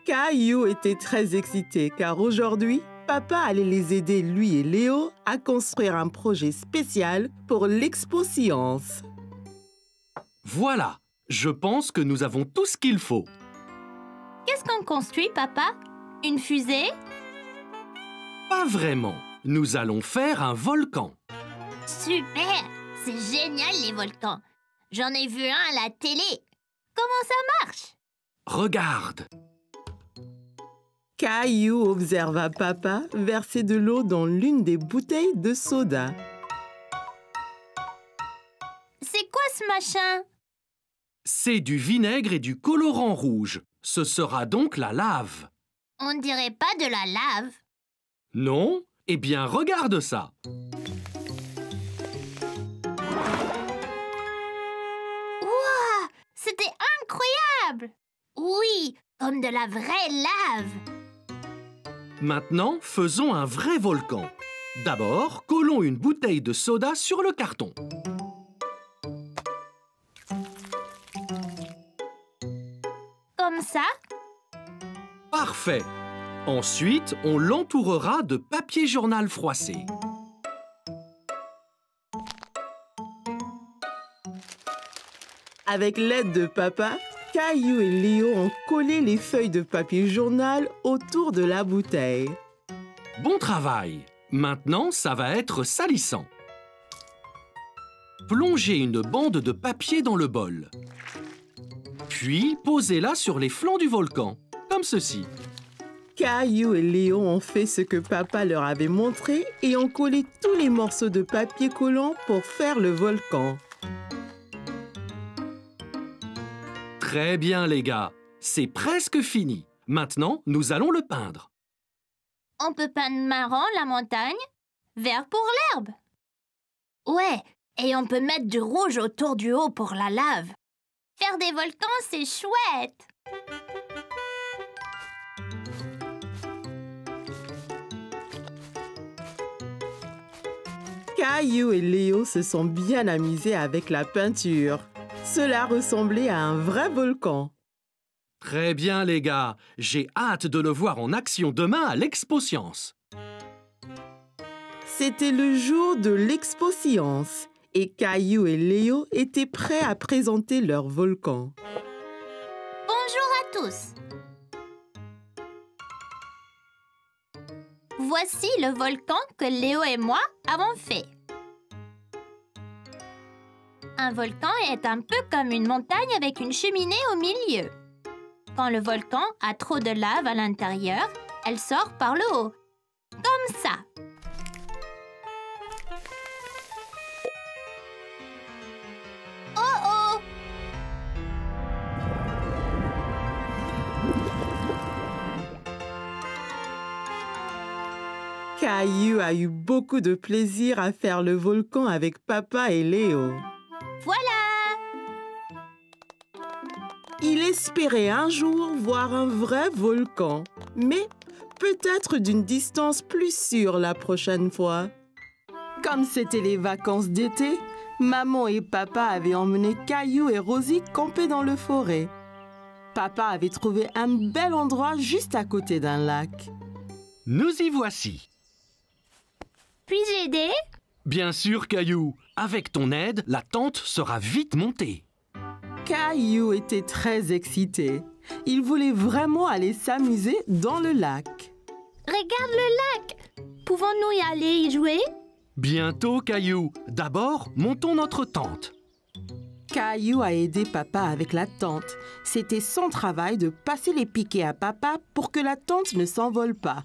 Caillou était très excité car aujourd'hui, papa allait les aider, lui et Léo, à construire un projet spécial pour l'Expo Science. Voilà, je pense que nous avons tout ce qu'il faut. Qu'est-ce qu'on construit, papa? Une fusée? Pas vraiment. Nous allons faire un volcan. Super! C'est génial, les volcans. J'en ai vu un à la télé. Comment ça marche? Regarde. Caillou observa papa verser de l'eau dans l'une des bouteilles de soda. C'est quoi ce machin? C'est du vinaigre et du colorant rouge. Ce sera donc la lave. On ne dirait pas de la lave. Non? Eh bien, regarde ça. Wouah! C'était incroyable! Oui, comme de la vraie lave. Maintenant, faisons un vrai volcan. D'abord, collons une bouteille de soda sur le carton. Comme ça? Parfait. Ensuite, on l'entourera de papier journal froissé. Avec l'aide de papa, Caillou et Léo ont collé les feuilles de papier journal autour de la bouteille. Bon travail. Maintenant, ça va être salissant. Plongez une bande de papier dans le bol. Puis, posez-la sur les flancs du volcan, comme ceci. Caillou et Léo ont fait ce que papa leur avait montré et ont collé tous les morceaux de papier collant pour faire le volcan. Très bien, les gars. C'est presque fini. Maintenant, nous allons le peindre. On peut peindre marron la montagne, vert pour l'herbe. Ouais, et on peut mettre du rouge autour du haut pour la lave. Faire des volcans, c'est chouette! Caillou et Léo se sont bien amusés avec la peinture. Cela ressemblait à un vrai volcan. Très bien, les gars. J'ai hâte de le voir en action demain à l'Expo Science. C'était le jour de l'Expo Science et Caillou et Léo étaient prêts à présenter leur volcan. Bonjour à tous! Voici le volcan que Léo et moi avons fait. Un volcan est un peu comme une montagne avec une cheminée au milieu. Quand le volcan a trop de lave à l'intérieur, elle sort par le haut, comme ça. Oh oh! Caillou a eu beaucoup de plaisir à faire le volcan avec papa et Léo. Voilà! Il espérait un jour voir un vrai volcan, mais peut-être d'une distance plus sûre la prochaine fois. Comme c'était les vacances d'été, maman et papa avaient emmené Caillou et Rosie camper dans le forêt. Papa avait trouvé un bel endroit juste à côté d'un lac. Nous y voici. Puis-je aider? Bien sûr, Caillou. Avec ton aide, la tente sera vite montée. Caillou était très excité. Il voulait vraiment aller s'amuser dans le lac. Regarde le lac! Pouvons-nous y aller y jouer? Bientôt, Caillou. D'abord, montons notre tente. Caillou a aidé papa avec la tente. C'était son travail de passer les piquets à papa pour que la tente ne s'envole pas.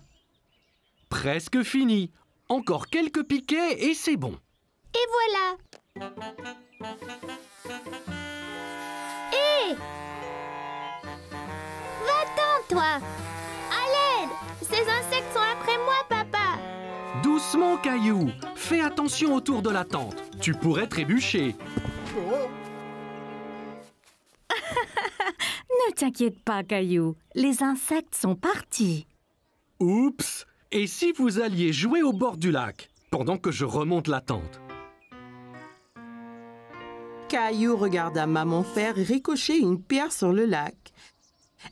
Presque fini. Encore quelques piquets et c'est bon. Et voilà! Hé! Va-t'en, toi! À l'aide! Ces insectes sont après moi, papa! Doucement, Caillou. Fais attention autour de la tente. Tu pourrais trébucher. Ne t'inquiète pas, Caillou. Les insectes sont partis. Oups! Et si vous alliez jouer au bord du lac, pendant que je remonte la tente? Caillou regarda maman faire ricocher une pierre sur le lac.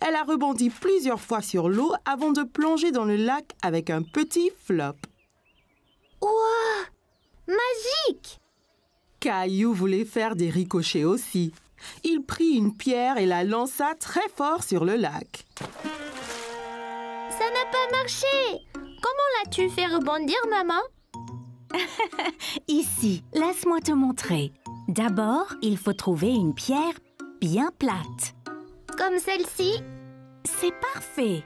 Elle a rebondi plusieurs fois sur l'eau avant de plonger dans le lac avec un petit flop. Ouah! Magique! Caillou voulait faire des ricochets aussi. Il prit une pierre et la lança très fort sur le lac. Ça n'a pas marché! Comment l'as-tu fait rebondir, maman? Ici, laisse-moi te montrer. D'abord, il faut trouver une pierre bien plate. Comme celle-ci? C'est parfait.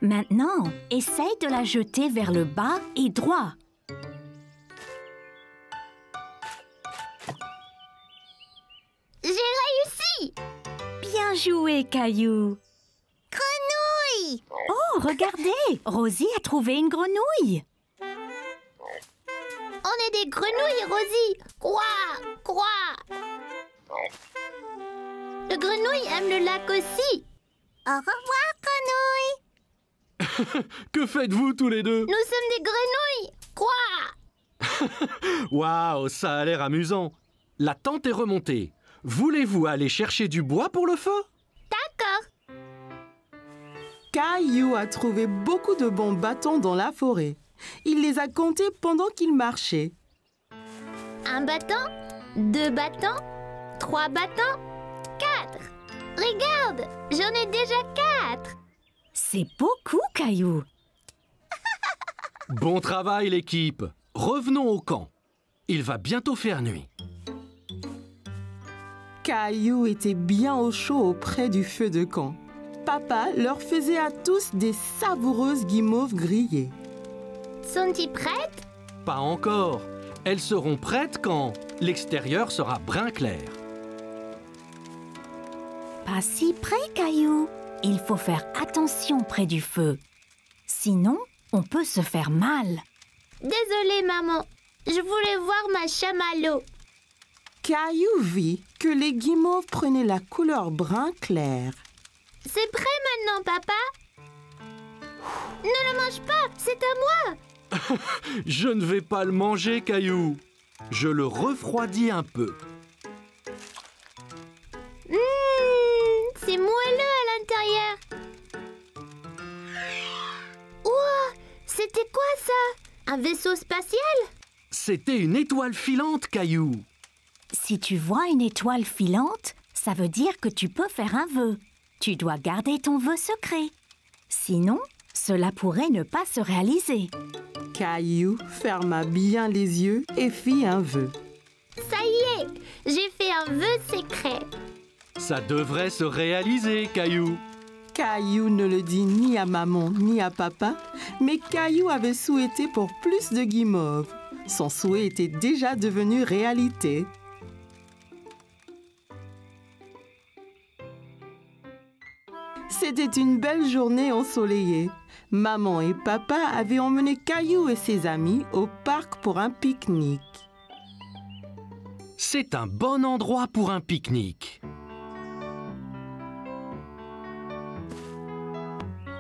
Maintenant, essaye de la jeter vers le bas et droit. J'ai réussi! Bien joué, Caillou. Grenouille! Oh, regardez, Rosie a trouvé une grenouille. On est des grenouilles, Rosie! Quoi? Le grenouille aime le lac aussi. Au revoir, grenouille! Que faites-vous tous les deux? Nous sommes des grenouilles! Quoi? Waouh, ça a l'air amusant. La tente est remontée. Voulez-vous aller chercher du bois pour le feu? D'accord. Caillou a trouvé beaucoup de bons bâtons dans la forêt. Il les a comptés pendant qu'il marchait. 1 bâton, 2 bâtons, 3 bâtons, 4. Regarde, j'en ai déjà 4. C'est beaucoup, Caillou. Bon travail, l'équipe. Revenons au camp. Il va bientôt faire nuit. Caillou était bien au chaud auprès du feu de camp. Papa leur faisait à tous des savoureuses guimauves grillées. Sont-ils prêtes? Pas encore. Elles seront prêtes quand l'extérieur sera brun clair. Pas si près, Caillou. Il faut faire attention près du feu. Sinon, on peut se faire mal. Désolée, maman. Je voulais voir ma chamallow. Caillou vit que les guimauves prenaient la couleur brun clair. C'est prêt maintenant, papa? Ne le mange pas, c'est à moi. Je ne vais pas le manger, Caillou. Je le refroidis un peu. C'est moelleux à l'intérieur. Ouah, c'était quoi ça? Un vaisseau spatial? C'était une étoile filante, Caillou. Si tu vois une étoile filante, ça veut dire que tu peux faire un vœu. Tu dois garder ton vœu secret. Sinon, cela pourrait ne pas se réaliser. Caillou ferma bien les yeux et fit un vœu. Ça y est, j'ai fait un vœu secret. Ça devrait se réaliser, Caillou. Caillou ne le dit ni à maman ni à papa, mais Caillou avait souhaité pour plus de guimauves. Son souhait était déjà devenu réalité. C'était une belle journée ensoleillée. Maman et papa avaient emmené Caillou et ses amis au parc pour un pique-nique. C'est un bon endroit pour un pique-nique.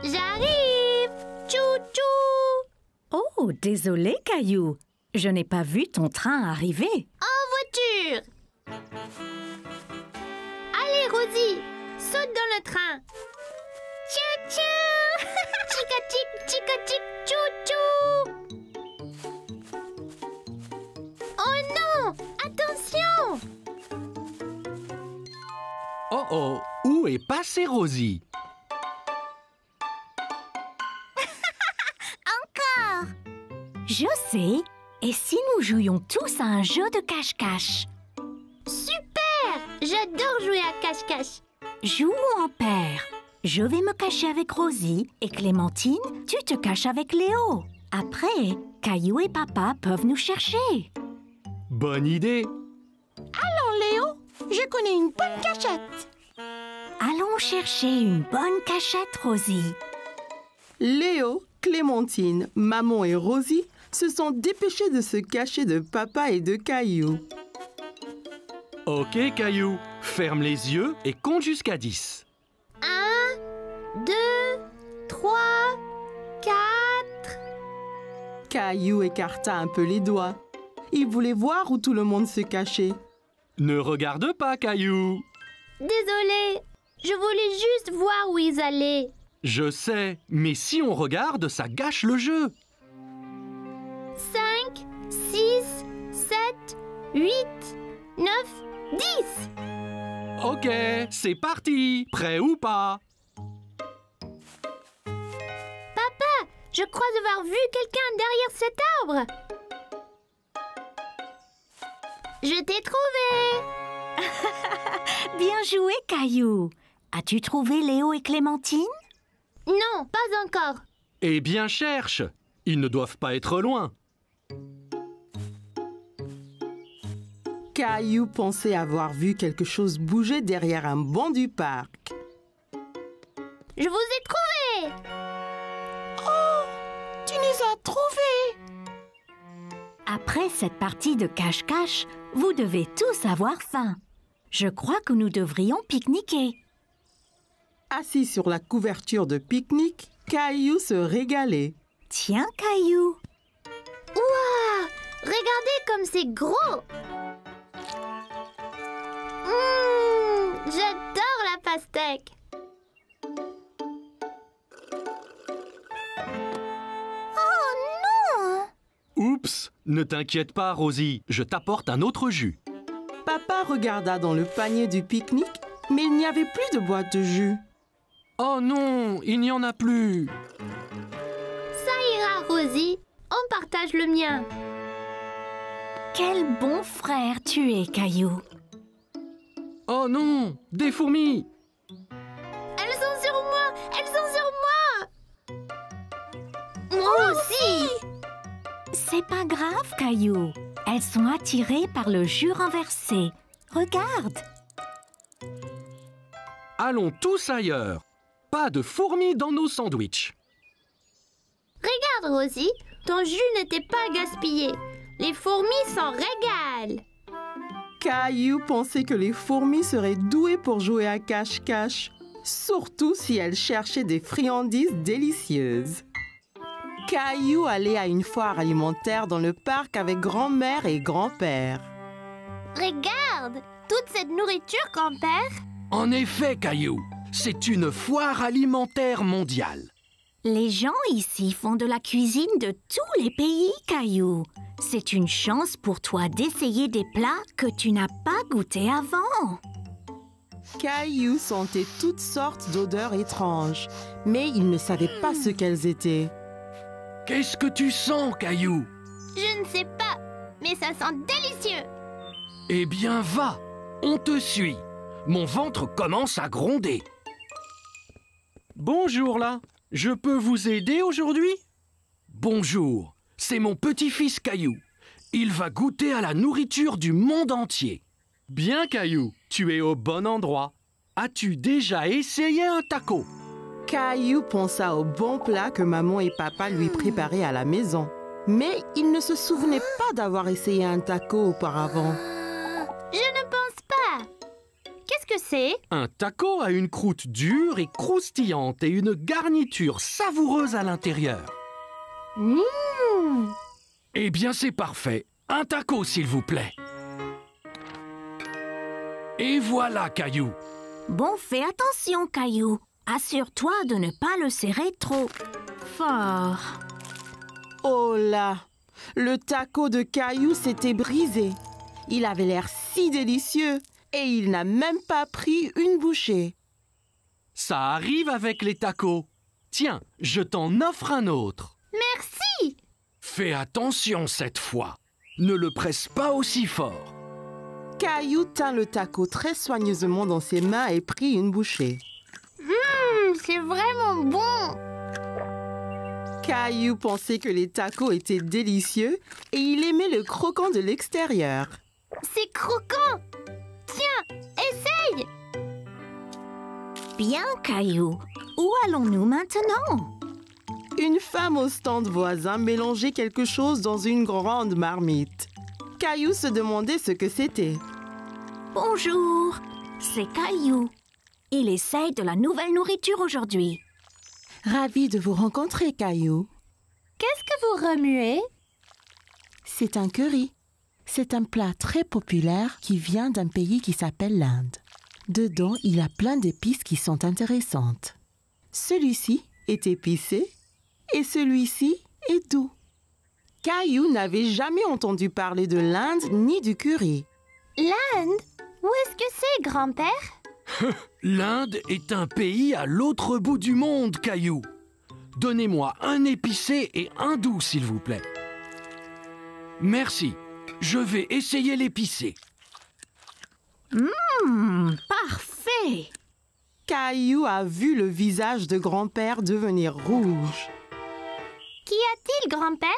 J'arrive! Tchou-tchou! Oh, désolé, Caillou. Je n'ai pas vu ton train arriver. En voiture! Allez, Rosie, saute dans le train. Tchou-tchou! Chica-chic, chica-chic, tchou-tchou! Oh non! Attention! Oh oh, où est passée Rosie? Encore! Je sais. Et si nous jouions tous à un jeu de cache-cache? Super! J'adore jouer à cache-cache. Jouons en paire. Je vais me cacher avec Rosie et Clémentine, tu te caches avec Léo. Après, Caillou et papa peuvent nous chercher. Bonne idée. Allons, Léo, je connais une bonne cachette. Allons chercher une bonne cachette, Rosie. Léo, Clémentine, maman et Rosie se sont dépêchés de se cacher de papa et de Caillou. Ok, Caillou, ferme les yeux et compte jusqu'à 10. 1, 2, 3, 4... Caillou écarta un peu les doigts. Il voulait voir où tout le monde se cachait. Ne regarde pas, Caillou. Désolée, Je voulais juste voir où ils allaient. Je sais, mais si on regarde, ça gâche le jeu. 5, 6, 7, 8, 9, 10. Ok, c'est parti. Prêt ou pas? Papa, je crois avoir vu quelqu'un derrière cet arbre. Je t'ai trouvé. Bien joué, Caillou. As-tu trouvé Léo et Clémentine? Non, pas encore. Eh bien, cherche. Ils ne doivent pas être loin. Caillou pensait avoir vu quelque chose bouger derrière un banc du parc. Je vous ai trouvé. Tu nous as trouvés! Après cette partie de cache-cache, vous devez tous avoir faim. Je crois que nous devrions pique-niquer. Assis sur la couverture de pique-nique, Caillou se régalait. Tiens, Caillou. Waouh! Regardez comme c'est gros. J'adore la pastèque. Oh non! Oups, ne t'inquiète pas, Rosie. Je t'apporte un autre jus. Papa regarda dans le panier du pique-nique, mais il n'y avait plus de boîte de jus. Oh non, il n'y en a plus. Ça ira, Rosie. On partage le mien. Quel bon frère tu es, Caillou. Oh non, des fourmis. Elles sont sur moi! Elles sont sur moi! Moi aussi! C'est pas grave, Caillou. Elles sont attirées par le jus renversé. Regarde. Allons tous ailleurs. Pas de fourmis dans nos sandwichs. Regarde, Rosie, ton jus n'était pas gaspillé. Les fourmis s'en régalent. Caillou pensait que les fourmis seraient douées pour jouer à cache-cache, surtout si elles cherchaient des friandises délicieuses. Caillou allait à une foire alimentaire dans le parc avec grand-mère et grand-père. Regarde, toute cette nourriture, grand-père. En effet, Caillou, c'est une foire alimentaire mondiale. Les gens ici font de la cuisine de tous les pays, Caillou. C'est une chance pour toi d'essayer des plats que tu n'as pas goûtés avant. Caillou sentait toutes sortes d'odeurs étranges, mais il ne savait pas ce qu'elles étaient. Qu'est-ce que tu sens, Caillou? Je ne sais pas, mais ça sent délicieux. Eh bien, va, on te suit. Mon ventre commence à gronder. Bonjour là, je peux vous aider aujourd'hui? Bonjour, c'est mon petit-fils Caillou. Il va goûter à la nourriture du monde entier. Bien Caillou, tu es au bon endroit. As-tu déjà essayé un taco? Caillou pensa au bon plat que maman et papa lui préparaient à la maison. Mais il ne se souvenait pas d'avoir essayé un taco auparavant. Je ne pense pas. Qu'est-ce que c'est? Un taco a une croûte dure et croustillante et une garniture savoureuse à l'intérieur. Eh bien, c'est parfait. Un taco, s'il vous plaît. Et voilà, Caillou. Bon, fais attention, Caillou. Assure-toi de ne pas le serrer trop fort. Oh là! Le taco de Caillou s'était brisé. Il avait l'air si délicieux et il n'a même pas pris une bouchée. Ça arrive avec les tacos. Tiens, je t'en offre un autre. Merci. Fais attention cette fois. Ne le presse pas aussi fort. Caillou tint le taco très soigneusement dans ses mains et prit une bouchée. C'est vraiment bon. Caillou pensait que les tacos étaient délicieux et il aimait le croquant de l'extérieur. C'est croquant. Tiens, essaye. Bien, Caillou. Où allons-nous maintenant? Une femme au stand voisin mélangeait quelque chose dans une grande marmite. Caillou se demandait ce que c'était. Bonjour, c'est Caillou. Il essaye de la nouvelle nourriture aujourd'hui. Ravi de vous rencontrer, Caillou. Qu'est-ce que vous remuez? C'est un curry. C'est un plat très populaire qui vient d'un pays qui s'appelle l'Inde. Dedans, il y a plein d'épices qui sont intéressantes. Celui-ci est épicé et celui-ci est doux. Caillou n'avait jamais entendu parler de l'Inde ni du curry. L'Inde? Où est-ce que c'est, grand-père? L'Inde est un pays à l'autre bout du monde, Caillou. Donnez-moi un épicé et un doux, s'il vous plaît. Merci. Je vais essayer l'épicé. Parfait! Caillou a vu le visage de grand-père devenir rouge. Qu'y a-t-il, grand-père?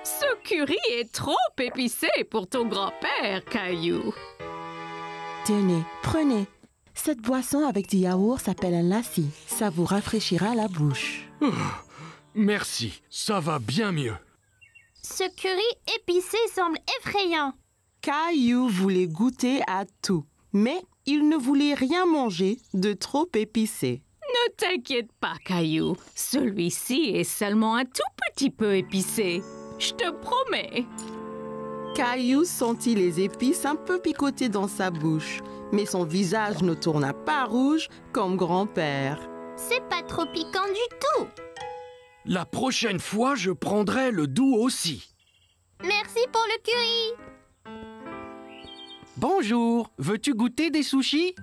Ce curry est trop épicé pour ton grand-père, Caillou. Tenez, prenez. Cette boisson avec du yaourt s'appelle un lassi. Ça vous rafraîchira la bouche. Merci, ça va bien mieux. Ce curry épicé semble effrayant. Caillou voulait goûter à tout, mais il ne voulait rien manger de trop épicé. Ne t'inquiète pas, Caillou. Celui-ci est seulement un tout petit peu épicé. Je te promets. Caillou sentit les épices un peu picoter dans sa bouche, mais son visage ne tourna pas rouge comme grand-père. C'est pas trop piquant du tout. La prochaine fois, je prendrai le doux aussi. Merci pour le curry. Bonjour, veux-tu goûter des sushis?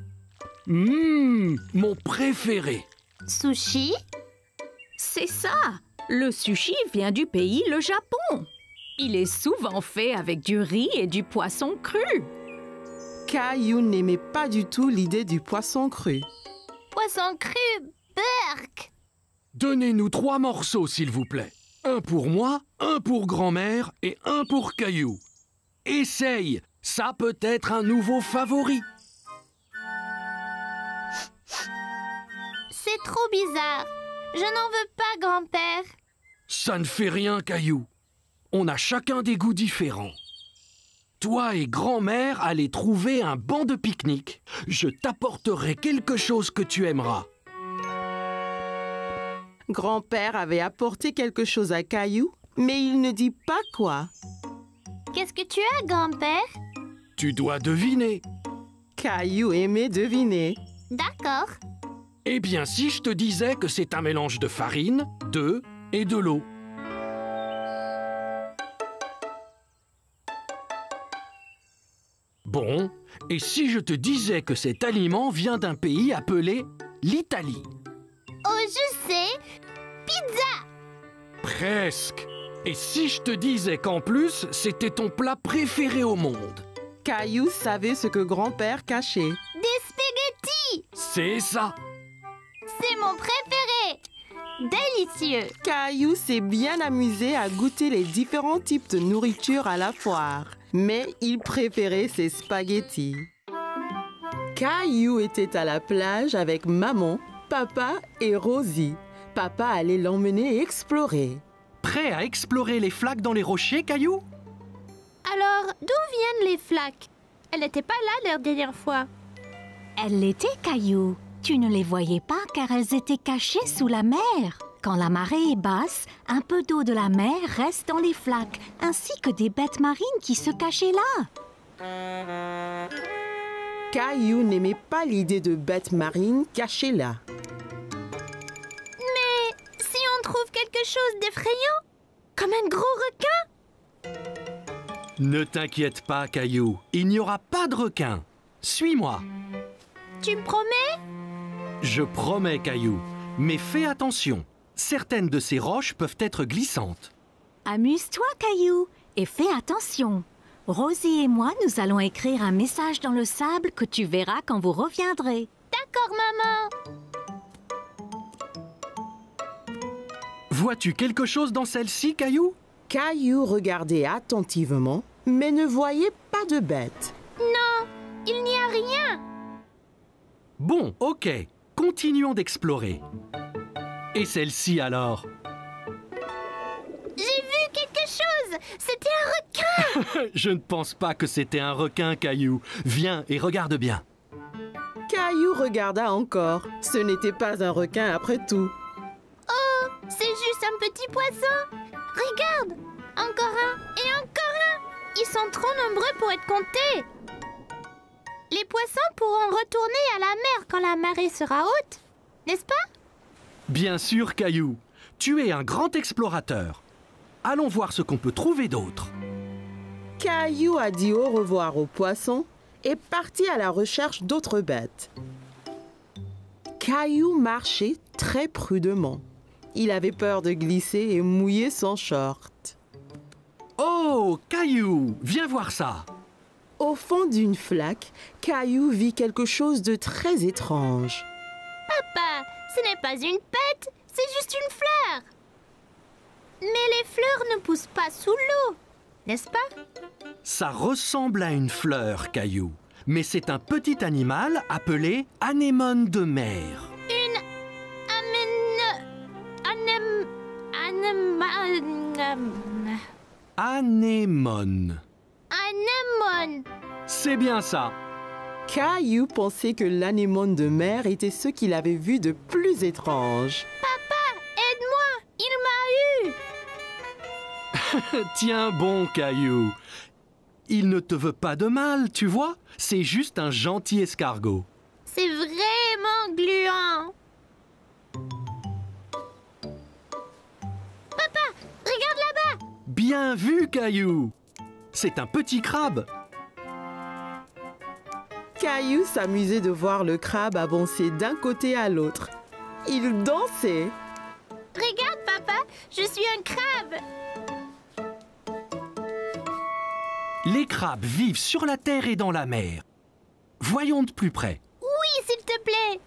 Mon préféré. Sushi? C'est ça. Le sushi vient du pays, le Japon. Il est souvent fait avec du riz et du poisson cru. Caillou n'aimait pas du tout l'idée du poisson cru. Poisson cru, burk. Donnez-nous 3 morceaux, s'il vous plaît. Un pour moi, un pour grand-mère et un pour Caillou. Essaye, ça peut être un nouveau favori. C'est trop bizarre. Je n'en veux pas, grand-père. Ça ne fait rien, Caillou. On a chacun des goûts différents. Toi et grand-mère allez trouver un banc de pique-nique. Je t'apporterai quelque chose que tu aimeras. Grand-père avait apporté quelque chose à Caillou, mais il ne dit pas quoi. Qu'est-ce que tu as, grand-père? Tu dois deviner. Caillou aimait deviner. D'accord. Eh bien, si je te disais que c'est un mélange de farine, d'œufs et de l'eau. Bon, et si je te disais que cet aliment vient d'un pays appelé l'Italie? Oh, je sais. Pizza. Presque. Et si je te disais qu'en plus, c'était ton plat préféré au monde? Caillou savait ce que grand-père cachait. Des spaghettis. C'est ça. C'est mon préféré. Délicieux. Caillou s'est bien amusé à goûter les différents types de nourriture à la foire, mais il préférait ses spaghettis. Caillou était à la plage avec maman, papa et Rosie. Papa allait l'emmener explorer. Prêt à explorer les flaques dans les rochers, Caillou? Alors, d'où viennent les flaques? Elle n'était pas là la dernière fois. Elles l'étaient, Caillou. Tu ne les voyais pas car elles étaient cachées sous la mer. Quand la marée est basse, un peu d'eau de la mer reste dans les flaques, ainsi que des bêtes marines qui se cachaient là. Caillou n'aimait pas l'idée de bêtes marines cachées là. Mais si on trouve quelque chose d'effrayant, comme un gros requin? Ne t'inquiète pas, Caillou. Il n'y aura pas de requin. Suis-moi. Tu me promets? Je promets, Caillou. Mais fais attention. Certaines de ces roches peuvent être glissantes. Amuse-toi, Caillou, et fais attention. Rosie et moi, nous allons écrire un message dans le sable que tu verras quand vous reviendrez. D'accord, maman. Vois-tu quelque chose dans celle-ci, Caillou? Caillou regardait attentivement, mais ne voyait pas de bête. Non, il n'y a rien. Bon, ok. Continuons d'explorer. Et celle-ci alors? J'ai vu quelque chose. C'était un requin. Je ne pense pas que c'était un requin, Caillou. Viens et regarde bien. Caillou regarda encore. Ce n'était pas un requin après tout. Oh, c'est juste un petit poisson. Regarde, encore un et encore un. Ils sont trop nombreux pour être comptés. Les poissons pourront retourner à la mer quand la marée sera haute, n'est-ce pas? Bien sûr, Caillou. Tu es un grand explorateur. Allons voir ce qu'on peut trouver d'autre. Caillou a dit au revoir aux poissons et partit à la recherche d'autres bêtes. Caillou marchait très prudemment. Il avait peur de glisser et mouiller son short. Oh, Caillou, viens voir ça. Au fond d'une flaque, Caillou vit quelque chose de très étrange. Papa, ce n'est pas une pète, c'est juste une fleur. Mais les fleurs ne poussent pas sous l'eau, n'est-ce pas? Ça ressemble à une fleur, Caillou. Mais c'est un petit animal appelé anémone de mer. Une Anémone. anémone. C'est bien ça. Caillou pensait que l'anémone de mer était ce qu'il avait vu de plus étrange. Aide-moi, il m'a eu. Tiens bon, Caillou. Il ne te veut pas de mal, tu vois. C'est juste un gentil escargot. C'est vraiment gluant. Papa, regarde là-bas. Bien vu, Caillou. C'est un petit crabe. Caillou s'amusait de voir le crabe avancer d'un côté à l'autre. Il dansait. Regarde, papa, je suis un crabe. Les crabes vivent sur la terre et dans la mer. Voyons de plus près. Oui, s'il te plaît.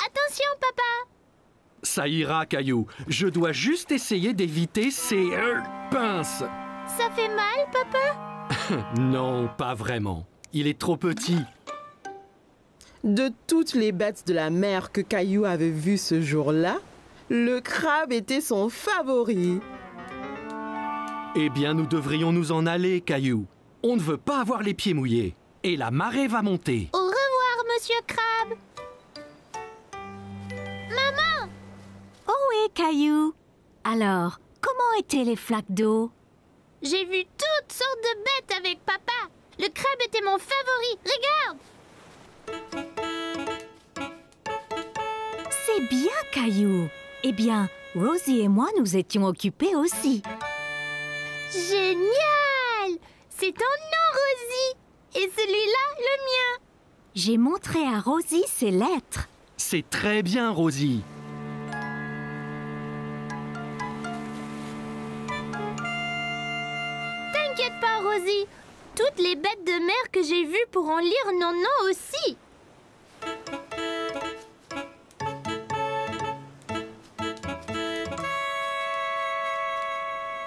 Attention, papa. Ça ira, Caillou. Je dois juste essayer d'éviter ces pinces. Ça fait mal, papa? Non, pas vraiment. Il est trop petit. De toutes les bêtes de la mer que Caillou avait vues ce jour-là, le crabe était son favori. Eh bien, nous devrions nous en aller, Caillou. On ne veut pas avoir les pieds mouillés. Et la marée va monter. Au revoir, monsieur Crabe. Maman! Oh oui, Caillou. Alors, comment étaient les flaques d'eau? J'ai vu toutes sortes de bêtes avec papa. Le crabe était mon favori. Regarde! C'est bien, Caillou. Eh bien, Rosie et moi nous étions occupés aussi. Génial! C'est ton nom, Rosie. Et celui-là, le mien. J'ai montré à Rosie ses lettres. C'est très bien, Rosie. T'inquiète pas, Rosie. Toutes les bêtes de mer que j'ai vues pourront lire nos noms aussi.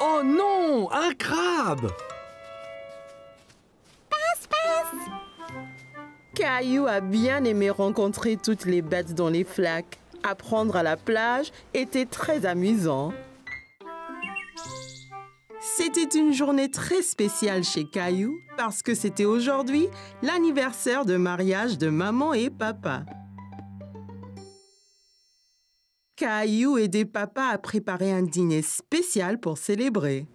Oh non, un crabe! Caillou a bien aimé rencontrer toutes les bêtes dans les flaques. Apprendre à la plage était très amusant. C'était une journée très spéciale chez Caillou parce que c'était aujourd'hui l'anniversaire de mariage de maman et papa. Caillou aidait papa à préparer un dîner spécial pour célébrer.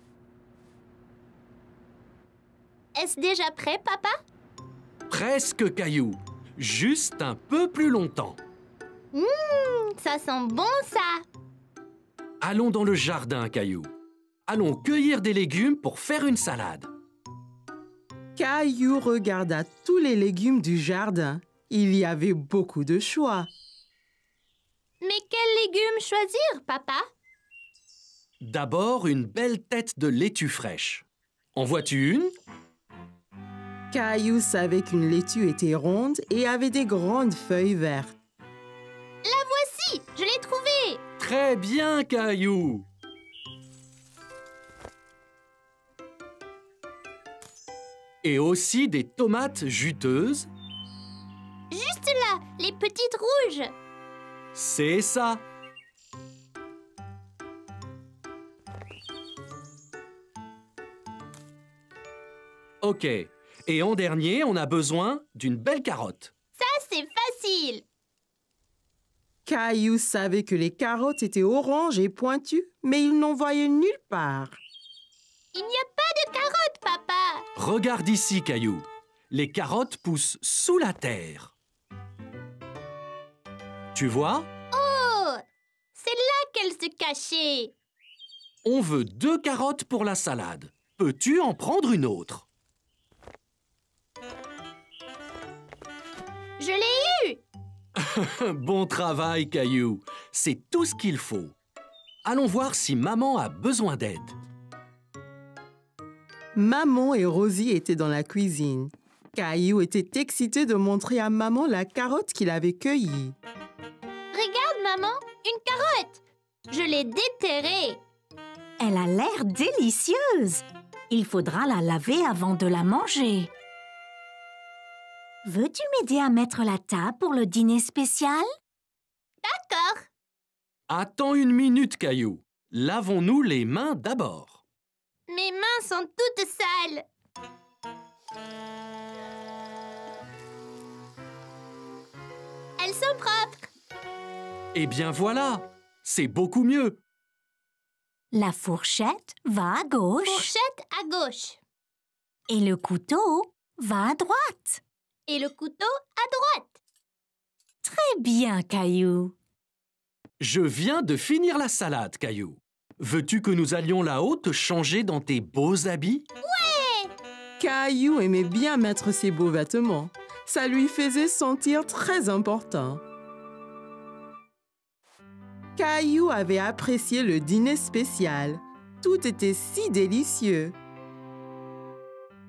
Est-ce déjà prêt, papa? Presque, Caillou. Juste un peu plus longtemps. Ça sent bon, ça. Allons dans le jardin, Caillou. Allons cueillir des légumes pour faire une salade. Caillou regarda tous les légumes du jardin. Il y avait beaucoup de choix. Mais quels légumes choisir, papa? D'abord, une belle tête de laitue fraîche. En vois-tu une? Caillou savait qu'une laitue était ronde et avait des grandes feuilles vertes. La voici, je l'ai trouvée. Très bien, Caillou. Et aussi des tomates juteuses. Juste là, les petites rouges. C'est ça. Ok. Et en dernier, on a besoin d'une belle carotte. Ça, c'est facile. Caillou savait que les carottes étaient oranges et pointues, mais il n'en voyait nulle part. Il n'y a pas de carottes, papa. Regarde ici, Caillou. les carottes poussent sous la terre. Tu vois? Oh! C'est là qu'elle se cachait. On veut 2 carottes pour la salade. Peux-tu en prendre une autre? Je l'ai eu! Bon travail, Caillou. C'est tout ce qu'il faut. Allons voir si maman a besoin d'aide. Maman et Rosie étaient dans la cuisine. Caillou était excité de montrer à maman la carotte qu'il avait cueillie. Regarde, maman, une carotte! Je l'ai déterrée. Elle a l'air délicieuse. Il faudra la laver avant de la manger. Veux-tu m'aider à mettre la table pour le dîner spécial? D'accord. Attends une minute, Caillou. Lavons-nous les mains d'abord. Mes mains sont toutes sales. Elles sont propres. Eh bien voilà, c'est beaucoup mieux. La fourchette va à gauche Fourchette à gauche. et le couteau va à droite. Et le couteau à droite. Très bien, Caillou. Je viens de finir la salade, Caillou. Veux-tu que nous allions là-haut te changer dans tes beaux habits? Caillou aimait bien mettre ses beaux vêtements. Ça lui faisait sentir très important. Caillou avait apprécié le dîner spécial. Tout était si délicieux.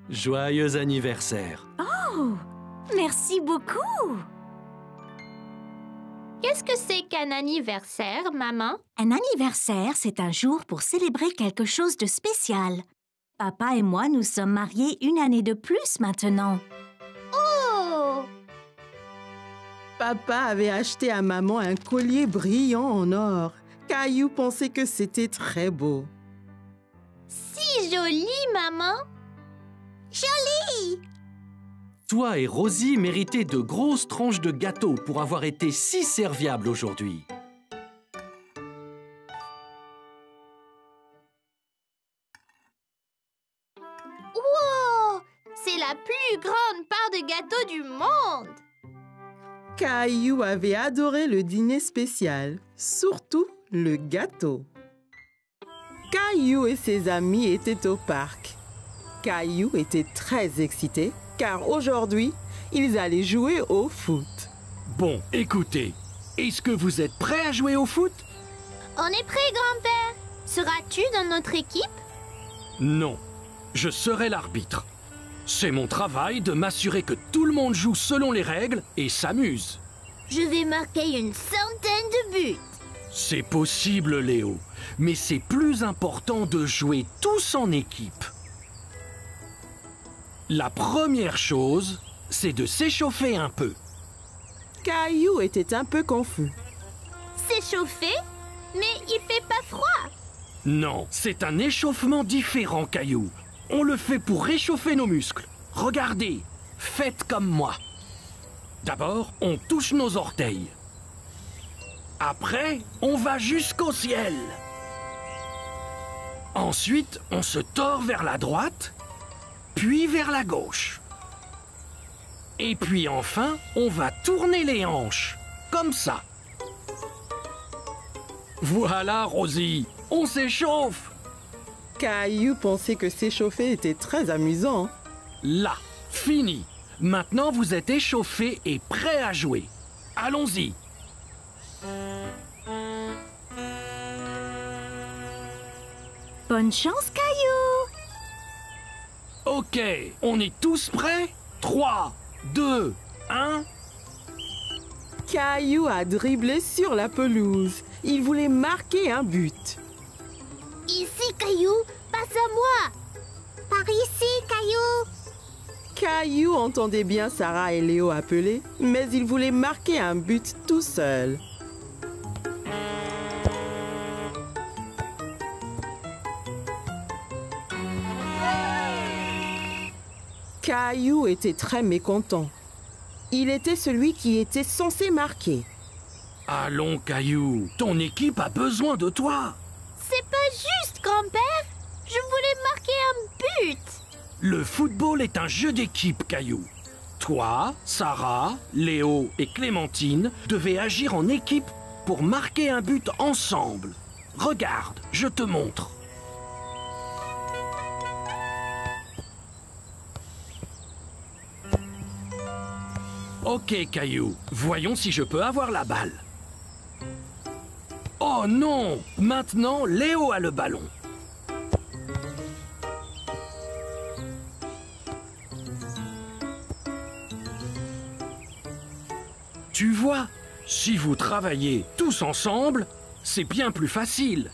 Joyeux anniversaire. Oh, merci beaucoup. Qu'est-ce que c'est qu'un anniversaire, maman? Un anniversaire, c'est un jour pour célébrer quelque chose de spécial. Papa et moi nous sommes mariés 1 année de plus maintenant. Oh! Papa avait acheté à maman un collier brillant en or. Caillou pensait que c'était très beau. Si joli, maman! Joli! Toi et Rosie méritez de grosses tranches de gâteau pour avoir été si serviables aujourd'hui. Wow! C'est la plus grande part de gâteau du monde! Caillou avait adoré le dîner spécial, surtout le gâteau. Caillou et ses amis étaient au parc. Caillou était très excité car aujourd'hui, ils allaient jouer au foot. Bon, écoutez, est-ce que vous êtes prêts à jouer au foot? On est prêt, grand-père! Seras-tu dans notre équipe? Non, je serai l'arbitre. C'est mon travail de m'assurer que tout le monde joue selon les règles et s'amuse. Je vais marquer une centaine de buts. C'est possible, Léo, mais c'est plus important de jouer tous en équipe. La première chose, c'est de s'échauffer un peu. Caillou était un peu confus. S'échauffer? Mais il fait pas froid. Non, c'est un échauffement différent, Caillou. On le fait pour réchauffer nos muscles. Regardez, faites comme moi. D'abord, on touche nos orteils. Après, on va jusqu'au ciel. Ensuite, on se tord vers la droite, puis vers la gauche. Et puis enfin, on va tourner les hanches, comme ça. Voilà, Rosie, on s'échauffe. Caillou pensait que s'échauffer était très amusant. Là, fini. Maintenant, vous êtes échauffés et prêts à jouer. Allons-y. Bonne chance, Caillou. Ok, on est tous prêts? 3, 2, 1... Caillou a dribblé sur la pelouse. Il voulait marquer un but. Ici, Caillou, passe à moi. Par ici, Caillou. Caillou entendait bien Sarah et Léo appeler, mais il voulait marquer un but tout seul. Caillou était très mécontent. Il était celui qui était censé marquer. Allons, Caillou, ton équipe a besoin de toi. C'est pas juste, grand-père. Je voulais marquer un but. Le football est un jeu d'équipe, Caillou. Toi, Sarah, Léo et Clémentine devez agir en équipe pour marquer un but ensemble. Regarde, je te montre. Ok, Caillou, voyons si je peux avoir la balle. Oh non! Maintenant, Léo a le ballon. Tu vois, si vous travaillez tous ensemble, c'est bien plus facile.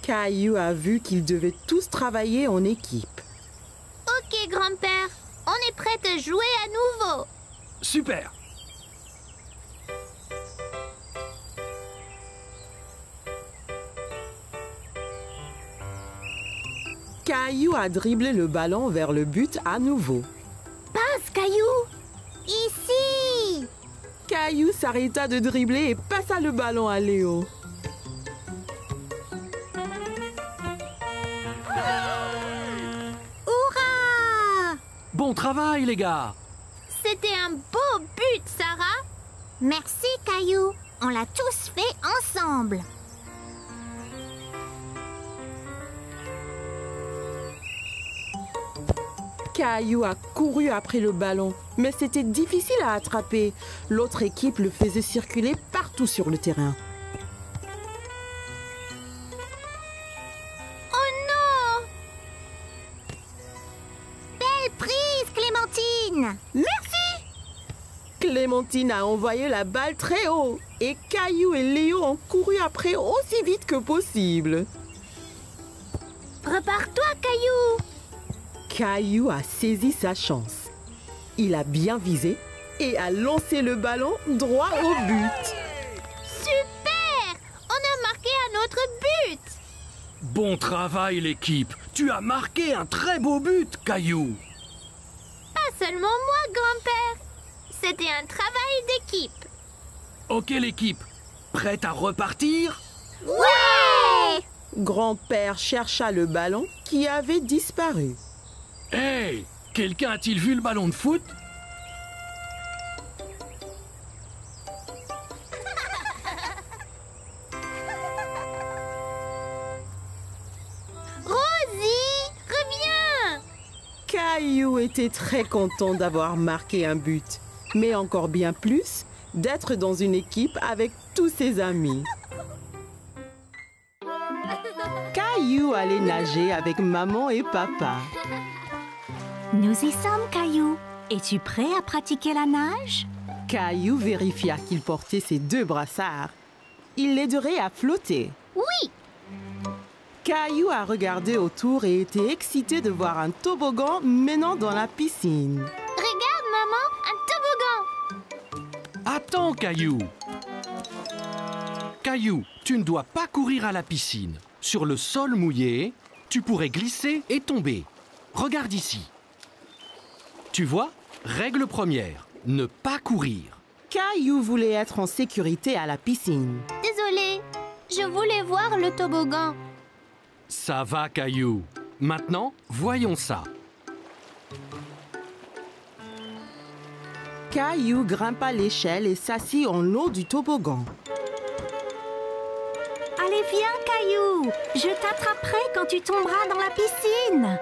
Caillou a vu qu'ils devaient tous travailler en équipe. Ok, grand-père, on est prêt à jouer à nouveau. Super! Caillou a dribblé le ballon vers le but à nouveau. Passe, Caillou. Ici. Caillou s'arrêta de dribbler et passa le ballon à Léo. Hurrah! Bon travail, les gars! C'était un beau but, Sarah. Merci, Caillou. On l'a tous fait ensemble. Caillou a couru après le ballon, mais c'était difficile à attraper. L'autre équipe le faisait circuler partout sur le terrain. Oh non! Belle prise, Clémentine! Merci! Clémentine a envoyé la balle très haut et Caillou et Léo ont couru après aussi vite que possible. Prépare-toi, Caillou! Caillou a saisi sa chance. Il a bien visé et a lancé le ballon droit au but. Super! On a marqué un autre but! Bon travail, l'équipe! Tu as marqué un très beau but, Caillou! Pas seulement moi, grand-père. C'était un travail d'équipe. Ok, l'équipe, prête à repartir? Ouais! Grand-père chercha le ballon qui avait disparu. Hey! Quelqu'un a-t-il vu le ballon de foot? Rosie, reviens! Caillou était très content d'avoir marqué un but, mais encore bien plus d'être dans une équipe avec tous ses amis. Caillou allait nager avec maman et papa. Nous y sommes, Caillou. Es-tu prêt à pratiquer la nage? Caillou vérifia qu'il portait ses 2 brassards. Il l'aiderait à flotter. Oui! Caillou a regardé autour et était excité de voir un toboggan menant dans la piscine. Regarde, maman, un toboggan! Attends, Caillou! Caillou, tu ne dois pas courir à la piscine. Sur le sol mouillé, tu pourrais glisser et tomber. Regarde ici. Tu vois, règle première, ne pas courir. Caillou voulait être en sécurité à la piscine. Désolée, je voulais voir le toboggan. Ça va, Caillou. Maintenant, voyons ça. Caillou grimpa l'échelle et s'assit en haut du toboggan. Allez, viens, Caillou. Je t'attraperai quand tu tomberas dans la piscine.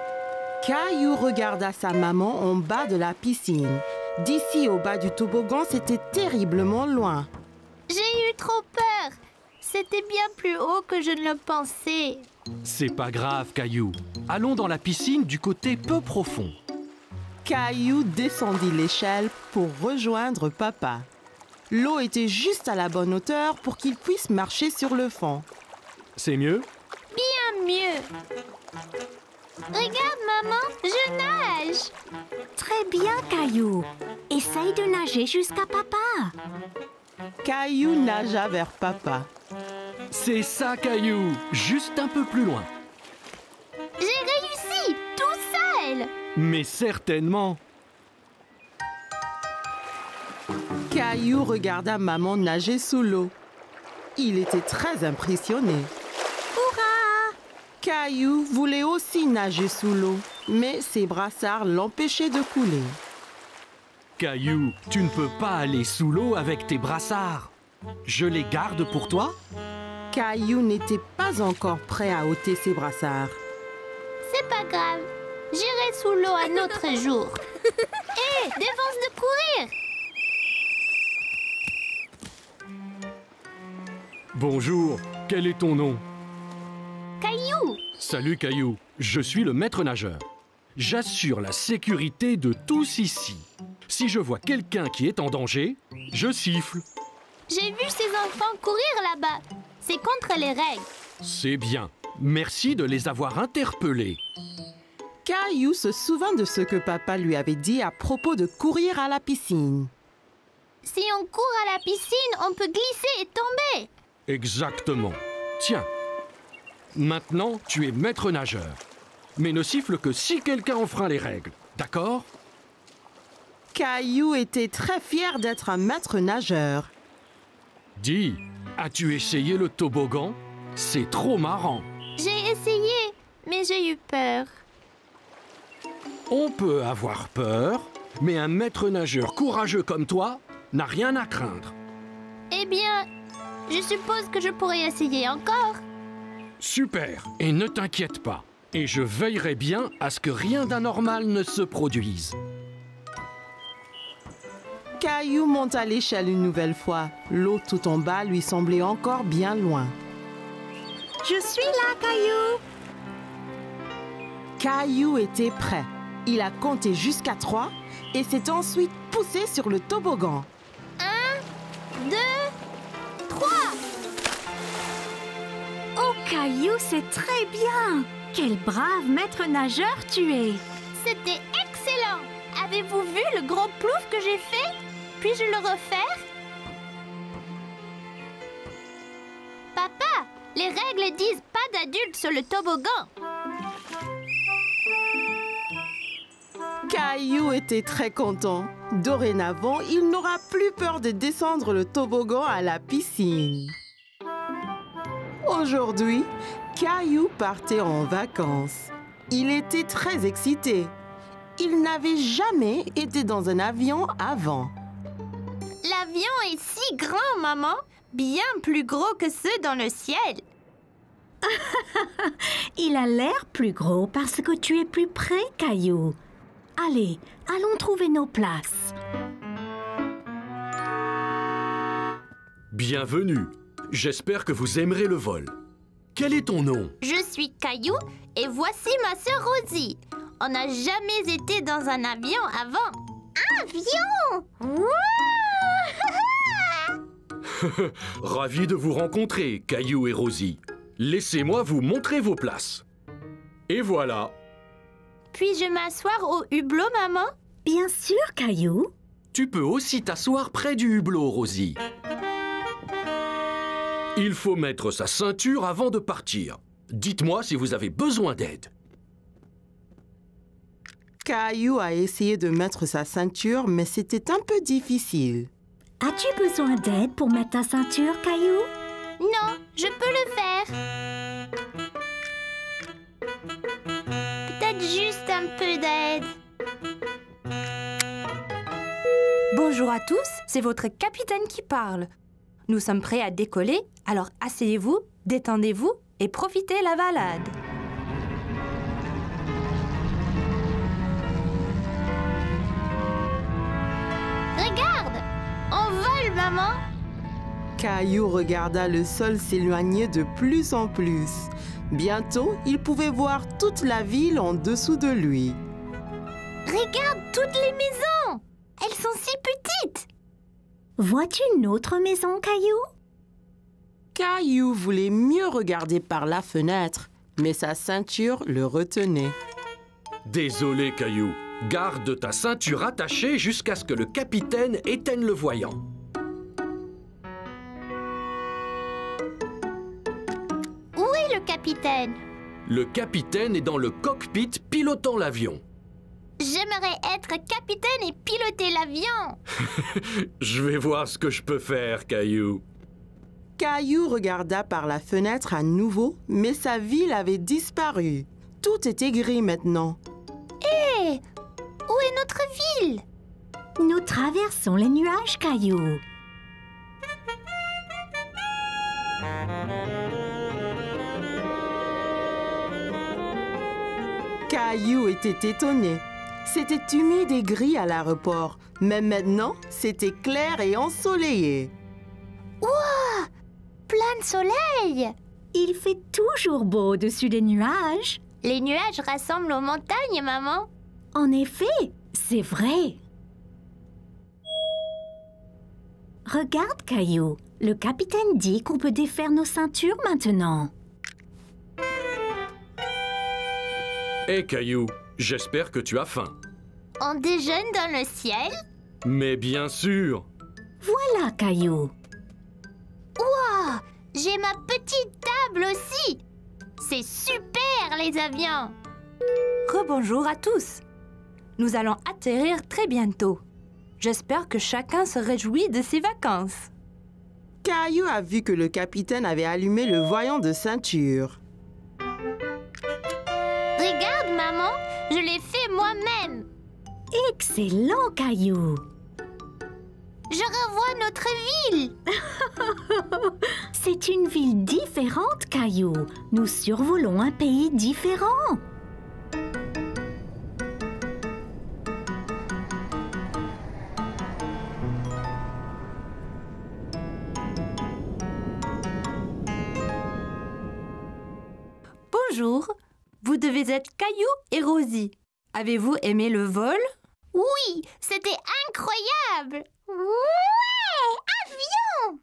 Caillou regarda sa maman en bas de la piscine. D'ici au bas du toboggan, c'était terriblement loin. J'ai eu trop peur. C'était bien plus haut que je ne le pensais. C'est pas grave, Caillou. Allons dans la piscine du côté peu profond. Caillou descendit l'échelle pour rejoindre papa. L'eau était juste à la bonne hauteur pour qu'il puisse marcher sur le fond. C'est mieux? Bien mieux. Regarde, maman, je nage. Très bien, Caillou. Essaye de nager jusqu'à papa. Caillou nagea vers papa. C'est ça, Caillou. Juste un peu plus loin. J'ai réussi, tout seul. Mais certainement. Caillou regarda maman nager sous l'eau. Il était très impressionné. Hurrah! Caillou voulait aussi nager sous l'eau, mais ses brassards l'empêchaient de couler. Caillou, tu ne peux pas aller sous l'eau avec tes brassards. Je les garde pour toi? Caillou n'était pas encore prêt à ôter ses brassards. C'est pas grave. J'irai sous l'eau un autre jour. Hé, défense de courir! Bonjour, quel est ton nom? Caillou! Salut Caillou, je suis le maître nageur. J'assure la sécurité de tous ici. Si je vois quelqu'un qui est en danger, je siffle. J'ai vu ces enfants courir là-bas. C'est contre les règles. C'est bien. Merci de les avoir interpellés. Caillou se souvint de ce que papa lui avait dit à propos de courir à la piscine. Si on court à la piscine, on peut glisser et tomber. Exactement. Tiens. Maintenant, tu es maître nageur. Mais ne siffle que si quelqu'un enfreint les règles. D'accord? Caillou était très fier d'être un maître nageur. Dis, as-tu essayé le toboggan? C'est trop marrant. J'ai essayé, mais j'ai eu peur. On peut avoir peur, mais un maître nageur courageux comme toi n'a rien à craindre. Eh bien, je suppose que je pourrais essayer encore. Super, et ne t'inquiète pas. Et je veillerai bien à ce que rien d'anormal ne se produise. Caillou monta l'échelle une nouvelle fois. L'eau tout en bas lui semblait encore bien loin. Je suis là, Caillou. Caillou était prêt. Il a compté jusqu'à 3 et s'est ensuite poussé sur le toboggan. 1, 2, 3. Oh, Caillou, c'est très bien. Quel brave maître nageur tu es. C'était excellent. Avez-vous vu le gros plouf que j'ai fait? Puis-je le refaire? Papa, les règles disent pas d'adultes sur le toboggan. Caillou était très content. Dorénavant, il n'aura plus peur de descendre le toboggan à la piscine. Aujourd'hui, Caillou partait en vacances. Il était très excité. Il n'avait jamais été dans un avion avant. L'avion est si grand, maman. Bien plus gros que ceux dans le ciel. Il a l'air plus gros parce que tu es plus près, Caillou. Allez, allons trouver nos places. Bienvenue. J'espère que vous aimerez le vol. Quel est ton nom? Je suis Caillou et voici ma sœur Rosie. On n'a jamais été dans un avion avant. Avion! Wouah! Ravi de vous rencontrer, Caillou et Rosie. Laissez-moi vous montrer vos places. Et voilà. Puis-je m'asseoir au hublot, maman? Bien sûr, Caillou. Tu peux aussi t'asseoir près du hublot, Rosie. Il faut mettre sa ceinture avant de partir. Dites-moi si vous avez besoin d'aide. Caillou a essayé de mettre sa ceinture, mais c'était un peu difficile. As-tu besoin d'aide pour mettre ta ceinture, Caillou? Non, je peux le faire. Peut-être juste un peu d'aide. Bonjour à tous, c'est votre capitaine qui parle. Nous sommes prêts à décoller, alors asseyez-vous, détendez-vous et profitez la balade. Regarde! On vole, maman! Caillou regarda le sol s'éloigner de plus en plus. Bientôt, il pouvait voir toute la ville en dessous de lui. Regarde toutes les maisons! Elles sont si petites! Vois-tu une autre maison, Caillou? Caillou voulait mieux regarder par la fenêtre, mais sa ceinture le retenait. Désolé, Caillou. Garde ta ceinture attachée jusqu'à ce que le capitaine éteigne le voyant. Où est le capitaine? Le capitaine est dans le cockpit pilotant l'avion. J'aimerais être capitaine et piloter l'avion. Je vais voir ce que je peux faire, Caillou. Caillou regarda par la fenêtre à nouveau, mais sa ville avait disparu. Tout était gris maintenant. Hé! Où est notre ville? Nous traversons les nuages, Caillou. Caillou était étonné. C'était humide et gris à l'aéroport, mais maintenant, c'était clair et ensoleillé. Plein de soleil! Il fait toujours beau au-dessus des nuages. Les nuages rassemblent aux montagnes, maman. En effet, c'est vrai. Regarde, Caillou. Le capitaine dit qu'on peut défaire nos ceintures maintenant. Hé Caillou, j'espère que tu as faim. On déjeune dans le ciel? Mais bien sûr! Voilà, Caillou. Wow! J'ai ma petite table aussi! C'est super, les avions! Rebonjour à tous. Nous allons atterrir très bientôt. J'espère que chacun se réjouit de ses vacances. Caillou a vu que le capitaine avait allumé le voyant de ceinture. Regarde, maman, je l'ai fait moi-même. Excellent, Caillou. Je revois notre ville. C'est une ville différente, Caillou. Nous survolons un pays différent. Bonjour, vous devez être Caillou et Rosie. Avez-vous aimé le vol? Oui, c'était incroyable. Ouais, avion!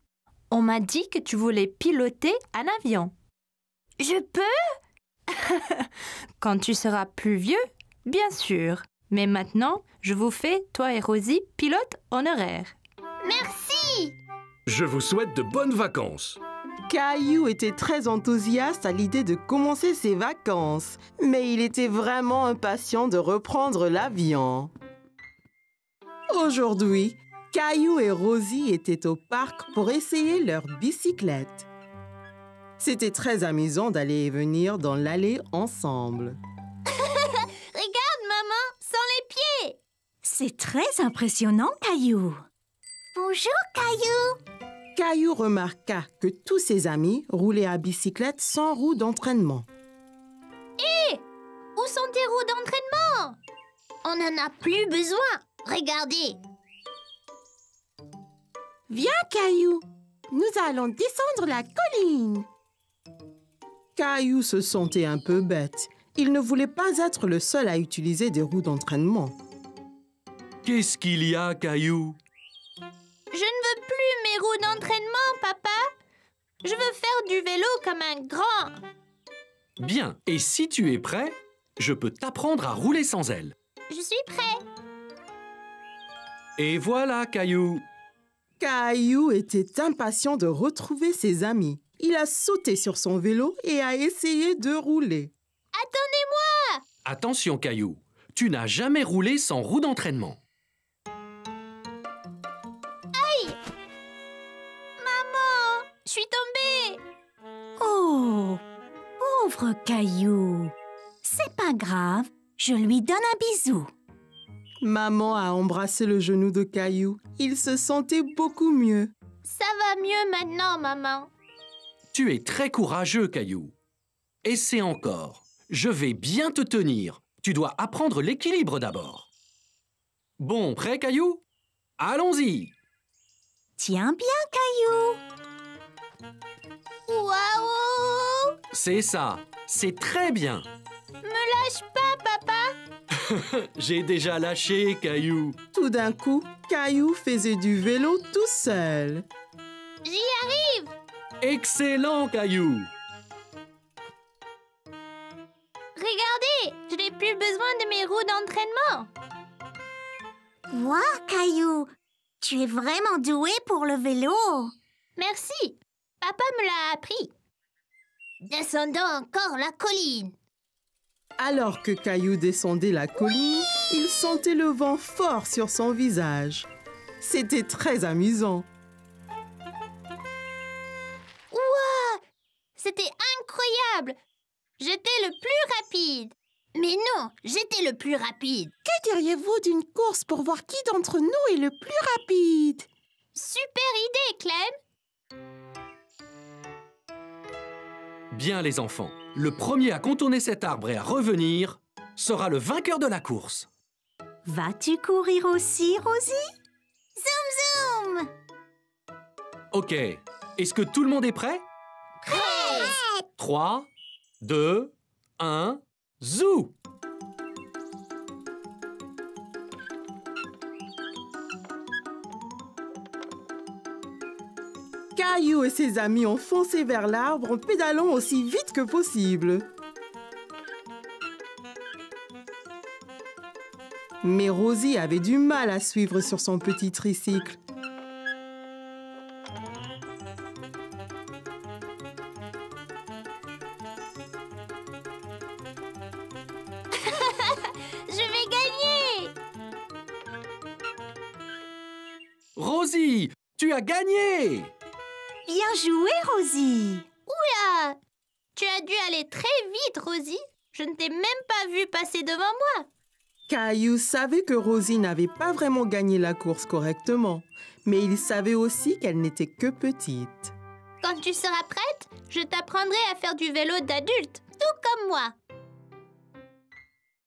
On m'a dit que tu voulais piloter un avion. Je peux? Quand tu seras plus vieux, bien sûr. Mais maintenant, je vous fais, toi et Rosie, pilote honoraire. Merci. Je vous souhaite de bonnes vacances. Caillou était très enthousiaste à l'idée de commencer ses vacances, mais il était vraiment impatient de reprendre l'avion. Aujourd'hui, Caillou et Rosie étaient au parc pour essayer leur bicyclette. C'était très amusant d'aller et venir dans l'allée ensemble. Regarde, maman, sans les pieds. C'est très impressionnant, Caillou. Bonjour, Caillou. Caillou remarqua que tous ses amis roulaient à bicyclette sans roue d'entraînement. Où sont tes roues d'entraînement? On n'en a plus besoin. Regardez. Viens, Caillou, nous allons descendre la colline. Caillou se sentait un peu bête. Il ne voulait pas être le seul à utiliser des roues d'entraînement. Qu'est-ce qu'il y a, Caillou? Je ne veux plus mes roues d'entraînement, papa. Je veux faire du vélo comme un grand. Bien, et si tu es prêt, je peux t'apprendre à rouler sans elles. Je suis prêt. Et voilà, Caillou. Caillou était impatient de retrouver ses amis. Il a sauté sur son vélo et a essayé de rouler. Attendez-moi. Attention, Caillou, tu n'as jamais roulé sans roue d'entraînement. Maman, je suis tombée. Oh, pauvre Caillou. C'est pas grave, je lui donne un bisou. Maman a embrassé le genou de Caillou. Il se sentait beaucoup mieux. Ça va mieux maintenant, maman. Tu es très courageux, Caillou. Essaie encore. Je vais bien te tenir. Tu dois apprendre l'équilibre d'abord. Bon, prêt, Caillou? Allons-y. Tiens bien, Caillou. Waouh! C'est ça. C'est très bien. Me lâche pas, papa. J'ai déjà lâché, Caillou. Tout d'un coup, Caillou faisait du vélo tout seul. J'y arrive. Excellent, Caillou. Regardez, je n'ai plus besoin de mes roues d'entraînement. Wow, Caillou, tu es vraiment doué pour le vélo. Merci. Papa me l'a appris. Descendons encore la colline. Alors que Caillou descendait la colline, il sentait le vent fort sur son visage. C'était très amusant. Ouah! C'était incroyable. J'étais le plus rapide. Mais non, j'étais le plus rapide. Que diriez-vous d'une course pour voir qui d'entre nous est le plus rapide? Super idée, Clem. Bien les enfants, le premier à contourner cet arbre et à revenir sera le vainqueur de la course. Vas-tu courir aussi, Rosie? Zoom, zoom. Ok, est-ce que tout le monde est prêt? Prêt. 3, 2, 1, zou! Caillou et ses amis ont foncé vers l'arbre en pédalant aussi vite que possible. Mais Rosie avait du mal à suivre sur son petit tricycle. Je vais gagner. Rosie, tu as gagné! Bien joué, Rosie! Oula! Tu as dû aller très vite, Rosie. Je ne t'ai même pas vu passer devant moi. Caillou savait que Rosie n'avait pas vraiment gagné la course correctement, mais il savait aussi qu'elle n'était que petite. Quand tu seras prête, je t'apprendrai à faire du vélo d'adulte, tout comme moi.